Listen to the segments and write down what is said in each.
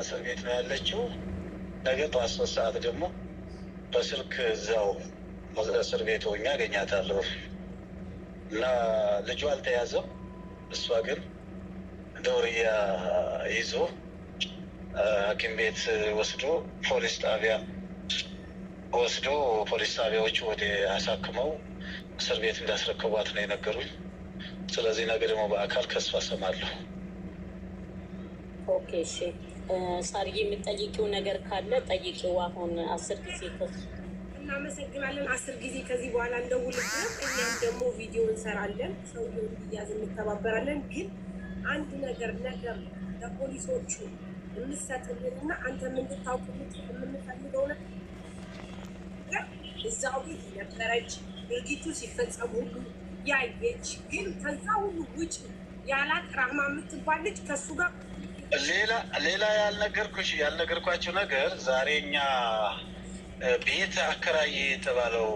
እስር ቤት ነው ያለችው። ነገ ጠዋት 3 ሰዓት ደግሞ በስልክ እዛው እስር ቤት ሆኜ አገኛታለሁ እና ልጁ አልተያዘም። እሷ ግን ደውርያ ይዞ ሐኪም ቤት ወስዶ ፖሊስ ጣቢያ ወስዶ ፖሊስ ጣቢያዎቹ ወደ አሳክመው እስር ቤት እንዳስረከቧት ነው የነገሩኝ። ስለዚህ ነገ ደግሞ በአካል ከሷ እሰማለሁ። ኦኬ እሺ። ሳርዬ የምትጠይቂው ነገር ካለ ጠይቂው። አሁን 10 ጊዜ እናመሰግናለን። 10 ጊዜ ከዚህ በኋላ እንደውልብን። እኛም ደግሞ ቪዲዮ እንሰራለን፣ ሰውየው እንዲያዝ እንተባበራለን። ግን አንድ ነገር ለፖሊሶቹ የምሰጥልንና አንተ እንድታውቅ የምንፈልገው ነገር እዛው ቤት ነበረች፣ ድርጊቱ ሲፈጸም ሁሉ ያየች፣ ግን ከዛ ሁሉ ውጭ ያላት ራህማ የምትባል ልጅ ከእሱ ጋር ሌላ ያልነገርኳቸው ነገር ዛሬ እኛ ቤት አከራይ የተባለው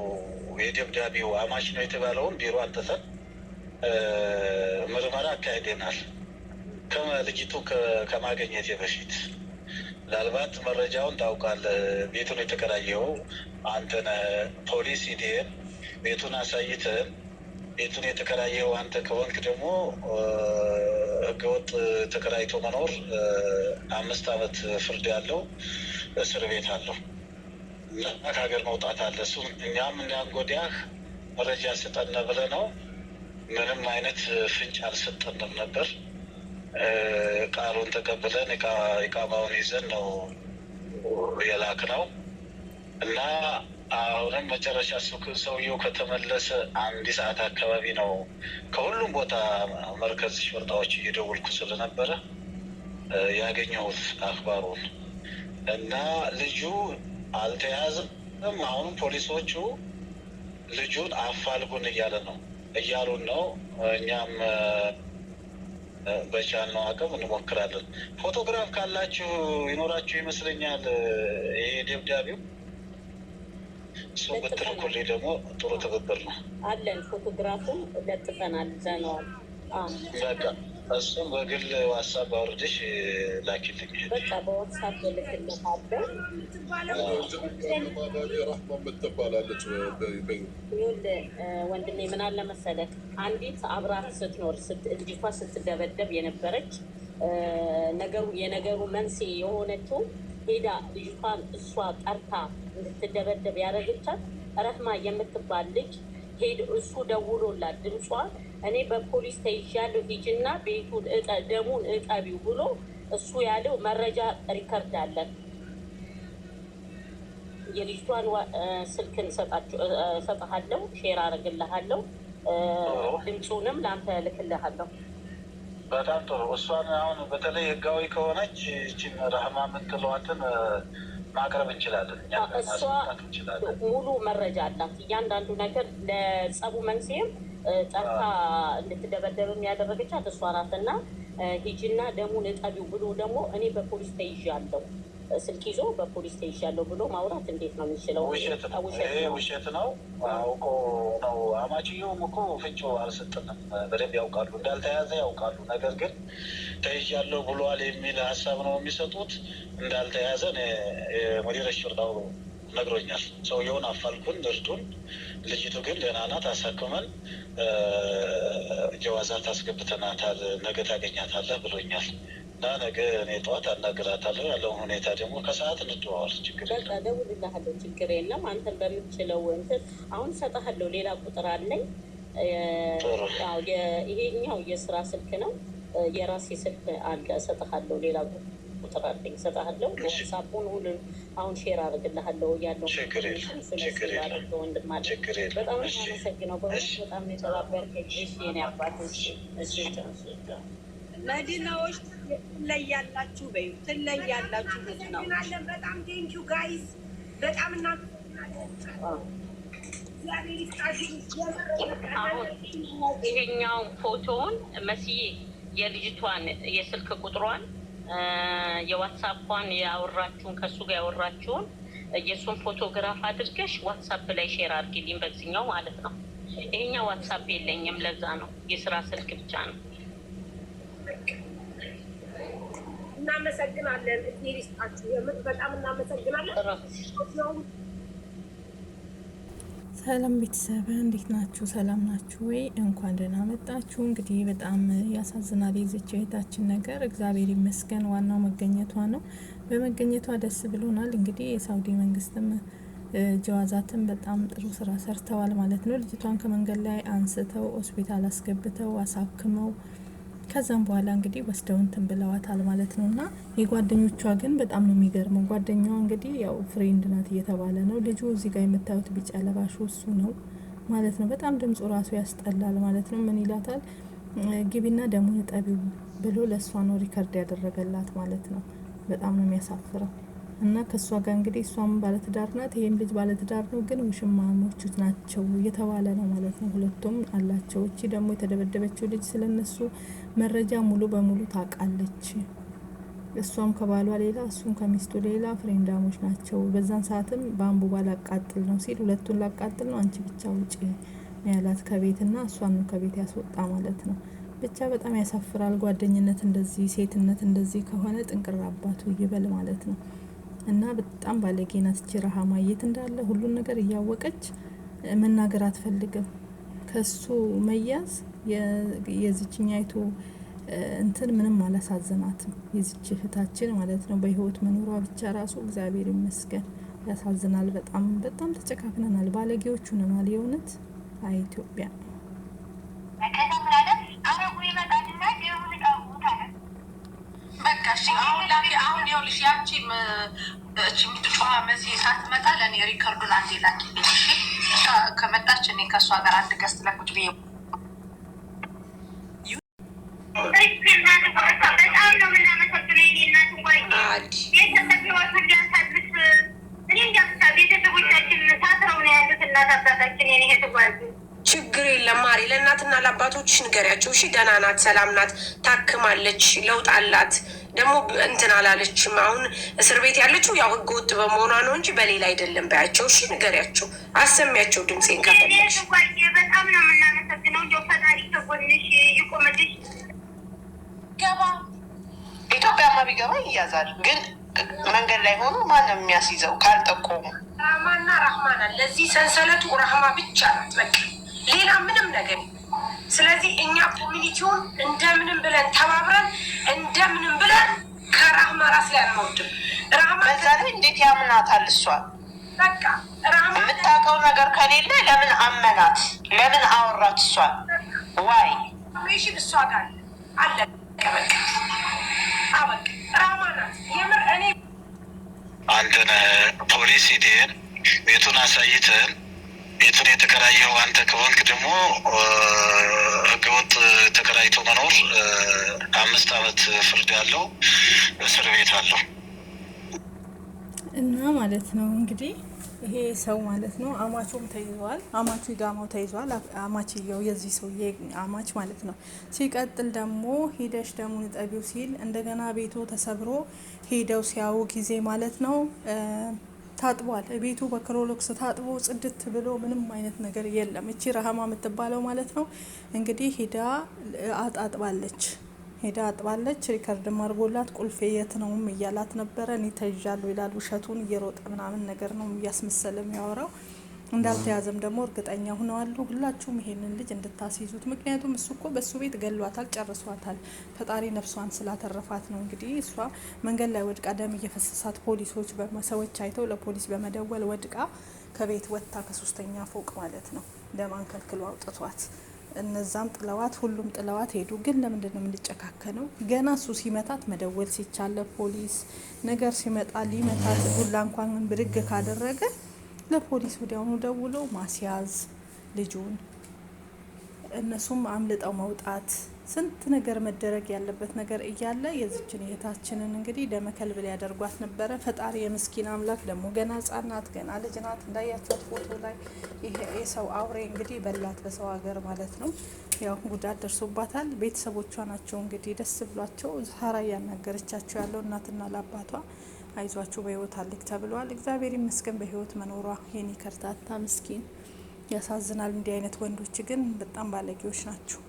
የደብዳቤው አማች ነው የተባለውን ቢሮ አንጥተን ምርመራ አካሄደናል። ልጅቱ ከማገኘት በፊት ምናልባት መረጃውን ታውቃለህ። ቤቱን የተከራየው አንተን ፖሊስ ሂደን ቤቱን አሳይተን ቤቱን የተከራየው አንተ ከሆንክ ደግሞ ህገወጥ ተከራይቶ መኖር 5 ዓመት ፍርድ ያለው እስር ቤት አለው እና ከሀገር መውጣት አለ። እሱም እኛም እንዳንጎዳህ መረጃ ስጠን ብለህ ነው። ምንም አይነት ፍንጭ አልሰጠንም ነበር። ቃሉን ተቀብለን ኢቃማውን ይዘን ነው የላክነው እና አሁንም መጨረሻ ሰውየው ከተመለሰ 1 ሰዓት አካባቢ ነው ከሁሉም ቦታ መርከዝ ሾርጣዎች እየደወልኩ ስለነበረ ያገኘሁት አክባሩን እና ልጁ አልተያዘም። አሁንም ፖሊሶቹ ልጁን አፋልጉን እያሉን ነው። እኛም በቻልነው አቅም እንሞክራለን። ፎቶግራፍ ካላችሁ ይኖራችሁ ይመስለኛል። ይሄ ደብዳቤው እሱ ብትልኩልኝ ደግሞ ጥሩ ትብብር ነው። አለን ፎቶግራፉን ለጥፈናል፣ ዘነዋል። በቃ እሱም በግል ዋትሳፕ አውርድሽ ላኪልኝ። በቃ በዋትሳፕ ልክልሃለሁ። ረህማ የምትባላለች ወንድሜ ምን አለ መሰለህ፣ አንዲት አብራት ስትኖር ልጅቷ ስትደበደብ የነበረች የነገሩ መንስኤ የሆነችው ሄዳ ልጅቷን እሷ ጠርታ እንድትደበደብ ያደረገቻት ረህማ የምትባል ልጅ እሱ ደውሎላት ድምጿ እኔ በፖሊስ ተይዣለሁ ሂጂና ቤቱን ደሙን እጠቢው ብሎ እሱ ያለው መረጃ ሪከርድ አለን። የልጅቷን ስልክን ሰጥሃለሁ፣ ሼር አደርግልሃለሁ፣ ድምፁንም ለአንተ እልክልሃለሁ። በጣም ጥሩ። እሷን አሁን በተለይ ህጋዊ ከሆነች ይህችን ረህማ የምትለዋትን ማቅረብ እንችላለን። እሷ ሙሉ መረጃ አላት። እያንዳንዱ ነገር ለጸቡ መንስኤም ጠርታ እንድትደበደብም ያደረገቻት እሷ ናት። እና ሂጂና ደሙን እጠቢው ብሎ ደግሞ እኔ በፖሊስ ተይዣለሁ ስልክ ይዞ በፖሊስ ተይዣለሁ ብሎ ማውራት እንዴት ነው የሚችለው? ውሸት ነው። አውቆ ነው። አማችየውም እኮ ፍንጮ አልሰጥንም። በደንብ ያውቃሉ፣ እንዳልተያዘ ያውቃሉ። ነገር ግን ተይዣለሁ ብሏል የሚል ሀሳብ ነው የሚሰጡት። እንዳልተያዘ ሙዲር ሾርጣው ነግሮኛል። ሰውየውን አፋልጉን፣ እርዱን፣ ልጅቱ ግን ደህና ናት፣ አሳክመን ጀዋዛት አስገብተናታል፣ ነገ ታገኛታለህ ብሎኛል። እና ነገ እኔ ጠዋት አናግራታለሁ። ያለውን ሁኔታ ደግሞ ከሰዓት እንደዋወል። ችግር በቃ እደውልልሃለሁ፣ ችግር የለም። አንተን በምትችለው እንትን አሁን እሰጥሃለሁ። ሌላ ቁጥር አለኝ። ይሄኛው የስራ ስልክ ነው፣ የራሴ ስልክ አለ። እሰጥሃለሁ፣ ሌላ ቁጥር አለኝ፣ እሰጥሃለሁ። ሳቡን ሁሉን አሁን ሼር አደርግልሃለሁ። ያለው ችግር የለም። በጣም አመሰግነው። በጣም የተባበርከኝ። እሺ የኔ አባቶች፣ መዲናዎች ትለያላችሁ፣ በዩ ትለያላችሁ። መዲናዎች በጣም ቴንኪው ጋይስ፣ በጣም አሁን ይሄኛው ፎቶውን መስዬ የልጅቷን የስልክ ቁጥሯን የዋትሳፕን ያወራችሁን ከሱ ጋር ያወራችሁን የሱን ፎቶግራፍ አድርገሽ ዋትሳፕ ላይ ሼር አድርጊልኝ፣ በዚህኛው ማለት ነው። ይሄኛው ዋትሳፕ የለኝም፣ ለዛ ነው የስራ ስልክ ብቻ ነው። እናመሰግናለን። እድሜ ይስጣችሁ። የምር በጣም እናመሰግናለን። ሰላም ቤተሰብ እንዴት ናችሁ? ሰላም ናችሁ ወይ? እንኳን ደህና መጣችሁ። እንግዲህ በጣም ያሳዝናል የዚች እህታችን ነገር። እግዚአብሔር ይመስገን ዋናው መገኘቷ ነው። በመገኘቷ ደስ ብሎናል። እንግዲህ የሳውዲ መንግስትም ጀዋዛትን በጣም ጥሩ ስራ ሰርተዋል ማለት ነው። ልጅቷን ከመንገድ ላይ አንስተው ሆስፒታል አስገብተው አሳክመው ከዛም በኋላ እንግዲህ ወስደው እንትን ብለዋታል ማለት ነው። እና የጓደኞቿ ግን በጣም ነው የሚገርመው። ጓደኛዋ እንግዲህ ያው ፍሬንድ ናት እየተባለ ነው። ልጁ እዚህ ጋር የምታዩት ቢጫ ለባሹ እሱ ነው ማለት ነው። በጣም ድምፁ ራሱ ያስጠላል ማለት ነው። ምን ይላታል? ግቢና ደሙን ጠቢው ብሎ ለእሷ ነው ሪከርድ ያደረገላት ማለት ነው። በጣም ነው የሚያሳፍረው። እና ከእሷ ጋር እንግዲህ እሷም ባለትዳር ናት፣ ይሄም ልጅ ባለትዳር ነው። ግን ውሽማሞቹ ናቸው እየተባለ ነው ማለት ነው። ሁለቱም አላቸው። እቺ ደግሞ የተደበደበችው ልጅ ስለነሱ መረጃ ሙሉ በሙሉ ታውቃለች። እሷም ከባሏ ሌላ እሱም ከሚስቱ ሌላ ፍሬንዳሞች ናቸው። በዛን ሰዓትም በአንቡባ ላቃጥል ነው ሲል ሁለቱን ላቃጥል ነው አንቺ ብቻ ውጪ ያላት ከቤትና እሷን ነው ከቤት ያስወጣ ማለት ነው። ብቻ በጣም ያሳፍራል። ጓደኝነት እንደዚህ ሴትነት እንደዚህ ከሆነ ጥንቅር አባቱ ይበል ማለት ነው። እና በጣም ባለጌ ናት እቺ ረሃማ። የት እንዳለ ሁሉን ነገር እያወቀች መናገር አትፈልግም። ከሱ መያዝ የዚችኛይቱ እንትን ምንም አላሳዘናትም። የዚች እህታችን ማለት ነው በህይወት መኖሯ ብቻ ራሱ እግዚአብሔር ይመስገን። ያሳዝናል። በጣም በጣም ተጨካክነናል። ባለጌዎቹ ነናል የእውነት። አይ ኢትዮጵያ አሁን ይኸውልሽ ያቺ ምትጮሃ መሲ ሳትመጣ ለእኔ ሪከርዱን አንዴ ላኪልኝ እሺ። ከመጣች እኔ ከእሷ ጋር አንድ ገስት ለቁጭ ብዬ ችግር የለም ማሪ፣ ለእናትና ለአባቶችሽ ንገሪያቸው እሺ። ደህና ናት፣ ሰላም ናት፣ ታክማለች፣ ለውጥ አላት። ደግሞ እንትን አላለችም። አሁን እስር ቤት ያለችው ያው ህገ ወጥ በመሆኗ ነው እንጂ በሌላ አይደለም። በያቸው እሺ፣ ንገሪያቸው፣ አሰሚያቸው ድምፄን ከፈለግሽ። በጣም ነው የምናመሰግነው። ፈጣሪ ከጎንሽ ይቆምልሽ። ገባ ኢትዮጵያማ ቢገባ ይያዛል። ግን መንገድ ላይ ሆኖ ማንም የሚያስይዘው ካልጠቆሙ ራህማና ራህማና ለዚህ ሰንሰለቱ ራህማ ብቻ ናት በቃ ሌላ ምንም ነገር። ስለዚህ እኛ ኮሚኒቲውን እንደምንም ብለን ተባብረን እንደምንም ብለን ከራህማ ራስ ላይ አንወድም። ራህማ በዛ ላይ እንዴት ያምናታል? እሷን በቃ ራህማ የምታውቀው ነገር ከሌለ ለምን አመናት? ለምን አወራት? እሷን ዋይ ኮሚሽን እሷ ጋር አለ በቃ አበቃ። ራህማ ናት የምር። እኔ አንተን ፖሊስ ሂደን ቤቱን አሳይተን ቤቱን የተከራየው አንተ ከሆንክ ደግሞ ህገወጥ ተከራይቶ መኖር 5 ዓመት ፍርድ ያለው እስር ቤት አለው እና ማለት ነው እንግዲህ ይሄ ሰው ማለት ነው። አማቹም ተይዟል። አማቹ ጋማው ተይዟል። አማችየው የዚህ ሰውዬ አማች ማለት ነው። ሲቀጥል ደግሞ ሂደሽ ደሙን ጠቢው ሲል እንደገና ቤቱ ተሰብሮ ሄደው ሲያው ጊዜ ማለት ነው ታጥቧል። ቤቱ በክሮሎክስ ታጥቦ ጽድት ብሎ ምንም አይነት ነገር የለም። እቺ ረሃማ የምትባለው ማለት ነው እንግዲህ ሄዳ አጣጥባለች። ሪከርድ ማርጎላት ቁልፌ የት ነውም እያላት ነበረ። እኔ ተይዣለሁ ይላል። ውሸቱን እየሮጠ ምናምን ነገር ነው እያስመሰለ የሚያወራው። እንዳልተያዘም ደግሞ እርግጠኛ ሆነዋል። ሁላችሁም ይሄንን ልጅ እንድታስይዙት። ምክንያቱም እሱ እኮ በሱ ቤት ገሏታል፣ ጨርሷታል። ፈጣሪ ነፍሷን ስላተረፋት ነው እንግዲህ እሷ መንገድ ላይ ወድቃ ደም እየፈሰሳት ፖሊሶች ሰዎች አይተው ለፖሊስ በመደወል ወድቃ ከቤት ወጥታ ከ3ኛ ፎቅ ማለት ነው ደም አንከልክሎ አውጥቷት እነዛም ጥለዋት ሁሉም ጥለዋት ሄዱ። ግን ለምንድን ነው የምንጨካከነው? ገና እሱ ሲመታት መደወል ሲቻለ ፖሊስ ነገር ሲመጣ ሊመታት ዱላ እንኳን ብድግ ካደረገ ለፖሊስ ወዲያውኑ ደውሎ ማስያዝ ልጁን፣ እነሱም አምልጠው መውጣት፣ ስንት ነገር መደረግ ያለበት ነገር እያለ የዚችን እህታችንን እንግዲህ ደመከልብ ሊያደርጓት ነበረ። ፈጣሪ የምስኪን አምላክ ደግሞ ገና ሕጻን ናት፣ ገና ልጅ ናት። እንዳያቸት ፎቶ ላይ ይሄ የሰው አውሬ እንግዲህ በላት በሰው ሀገር ማለት ነው። ያው ጉዳት ደርሶባታል። ቤተሰቦቿ ናቸው እንግዲህ ደስ ብሏቸው ዛራ እያናገረቻቸው ያለው እናትና ለአባቷ አይዟችሁ በህይወት አለች ተብሏል። እግዚአብሔር ይመስገን በህይወት መኖሯ። የኔ ከርታታ ምስኪን ያሳዝናል። እንዲህ አይነት ወንዶች ግን በጣም ባለጌዎች ናቸው።